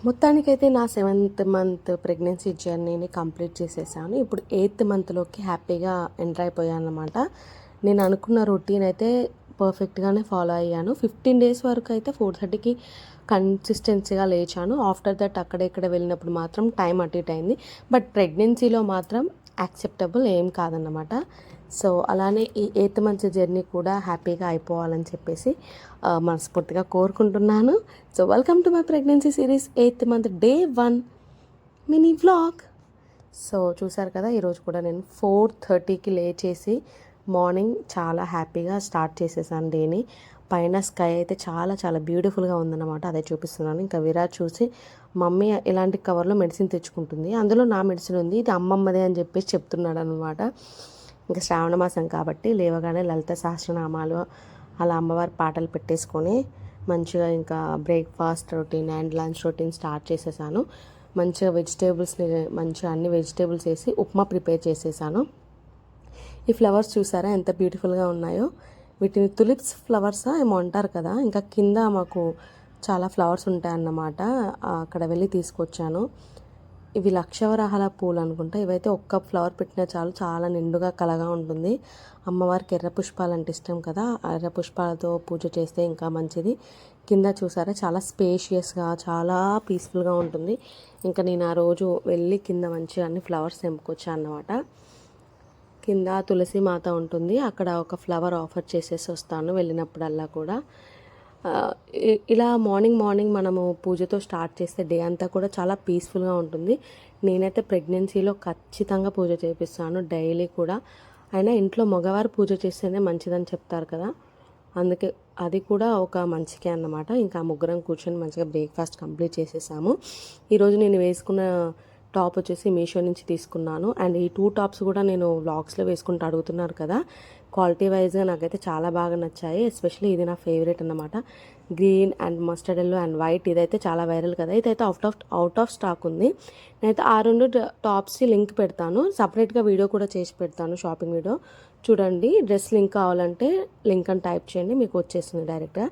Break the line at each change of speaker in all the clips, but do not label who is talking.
మొత్తానికైతే నా 7th month pregnancy జర్నీని కంప్లీట్ చేసేసాను. ఇప్పుడు 8th మంత్లోకి హ్యాపీగా ఎంటర్ అయిపోయాను అన్నమాట. నేను అనుకున్న రొటీన్ అయితే పర్ఫెక్ట్గానే ఫాలో అయ్యాను. 15 డేస్ వరకు అయితే 4:30కి కన్సిస్టెన్సీగా లేచాను. ఆఫ్టర్ దట్ అక్కడ ఇక్కడ వెళ్ళినప్పుడు మాత్రం టైం అటు ఇటు అయింది. బట్ ప్రెగ్నెన్సీలో మాత్రం యాక్సెప్టబుల్ ఏం కాదన్నమాట. సో అలానే ఈ 8th మంత్ జర్నీ కూడా హ్యాపీగా అయిపోవాలని చెప్పేసి మనస్ఫూర్తిగా కోరుకుంటున్నాను. So welcome to my pregnancy series 8th month day 1 mini vlog. So చూసారు కదా, ఈరోజు కూడా నేను 4:30కి లేచేసి మార్నింగ్ చాలా హ్యాపీగా స్టార్ట్ చేసేసాను డేని. పైన స్కై అయితే చాలా చాలా బ్యూటిఫుల్గా ఉందన్నమాట, అదే చూపిస్తున్నాను. ఇంకా విరాట్ చూసి మమ్మీ ఇలాంటి కవర్లో మెడిసిన్ తెచ్చుకుంటుంది, అందులో నా మెడిసిన్ ఉంది, ఇది అమ్మమ్మదే అని చెప్పేసి చెప్తున్నాడు అనమాట. ఇంకా శ్రావణ మాసం కాబట్టి లేవగానే లలిత సహస్రనామాలు అలా అమ్మవారి పాటలు పెట్టేసుకొని మంచిగా ఇంకా breakfast routine and lunch routine start చేసేసాను. మంచిగా వెజిటేబుల్స్ని మంచిగా అన్ని వెజిటేబుల్స్ వేసి ఉప్మా ప్రిపేర్ చేసేసాను. ఈ ఫ్లవర్స్ చూసారా ఎంత బ్యూటిఫుల్గా ఉన్నాయో. వీటిని తులిప్స్ ఫ్లవర్సా ఏమో అంటారు కదా. ఇంకా కింద మాకు చాలా ఫ్లవర్స్ ఉంటాయన్నమాట, అక్కడ వెళ్ళి తీసుకొచ్చాను. ఇవి లక్షవరహాల పూలు అనుకుంటా. ఇవైతే ఒక్క ఫ్లవర్ పెట్టినా చాలు, చాలా నిండుగా కలగా ఉంటుంది. అమ్మవారికి ఎర్ర పుష్పాలు అంటే ఇష్టం కదా, ఎర్ర పుష్పాలతో పూజ చేస్తే ఇంకా మంచిది. కింద చూసారా చాలా స్పేషియస్గా చాలా పీస్ఫుల్గా ఉంటుంది. ఇంకా నేను ఆ రోజు వెళ్ళి కింద మంచిగా అన్ని ఫ్లవర్స్ తెంపుకొచ్చాను అన్నమాట. కింద తులసి మాత ఉంటుంది, అక్కడ ఒక ఫ్లవర్ ఆఫర్ చేసేసి వస్తాను వెళ్ళినప్పుడల్లా కూడా. ఇలా మార్నింగ్ మనము పూజతో స్టార్ట్ చేస్తే డే అంతా కూడా చాలా పీస్ఫుల్గా ఉంటుంది. నేనైతే ప్రెగ్నెన్సీలో ఖచ్చితంగా పూజ చేపిస్తాను డైలీ కూడా. అయినా ఇంట్లో మగవారు పూజ చేస్తేనే మంచిదని చెప్తారు కదా, అందుకే అది కూడా ఒక మంచికే అన్నమాట. ఇంకా ముగ్గురం కూర్చొని మంచిగా బ్రేక్ఫాస్ట్ కంప్లీట్ చేసేసాము. ఈరోజు నేను వేసుకున్న టాప్ వచ్చేసి మీషో నుంచి తీసుకున్నాను. అండ్ ఈ 2 టాప్స్ కూడా నేను వ్లాగ్స్లో వేసుకుంటూ అడుగుతున్నారు కదా, క్వాలిటీ వైజ్గా నాకైతే చాలా బాగా నచ్చాయి. ఎస్పెషల్లీ ఇది నా ఫేవరెట్ అన్నమాట. Green and mustard yellow and white, ఇదైతే చాలా వైరల్ కదా. ఇదైతే అవుట్ ఆఫ్ స్టాక్ ఉంది. నేనైతే ఆ 2 టాప్స్కి లింక్ పెడతాను, సపరేట్గా వీడియో కూడా చేసి పెడతాను, షాపింగ్ వీడియో చూడండి. డ్రెస్ లింక్ కావాలంటే లింక్ అని టైప్ చేయండి, మీకు వచ్చేస్తుంది డైరెక్ట్గా.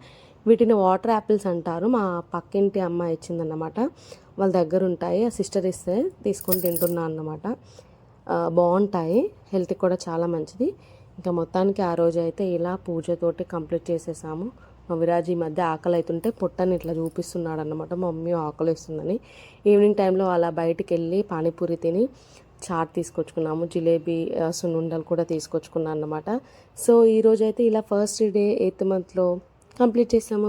వీటిని వాటర్ యాపిల్స్ అంటారు, మా పక్కింటి అమ్మాయి ఇచ్చిందన్నమాట, వాళ్ళ దగ్గర ఉంటాయి. ఆ సిస్టర్ ఇస్తే తీసుకొని తింటున్నా అన్నమాట. బాగుంటాయి, హెల్త్కి కూడా చాలా మంచిది. ఇంకా మొత్తానికి ఆ రోజు అయితే ఇలా పూజతోటి కంప్లీట్ చేసేసాము. మా విరాజ్ ఈ మధ్య ఆకలి అవుతుంటే పొట్టని ఇట్లా చూపిస్తున్నాడు అన్నమాట, మా మమ్మీ ఆకలి వేస్తుందని. ఈవినింగ్ టైంలో అలా బయటికి వెళ్ళి పానీపూరి తిని చాట్ తీసుకొచ్చుకున్నాము, జిలేబీ సున్నుండలు కూడా తీసుకొచ్చుకున్నాను అన్నమాట. సో ఈరోజు అయితే ఇలా ఫస్ట్ డే 8th మంత్లో కంప్లీట్ చేసాము.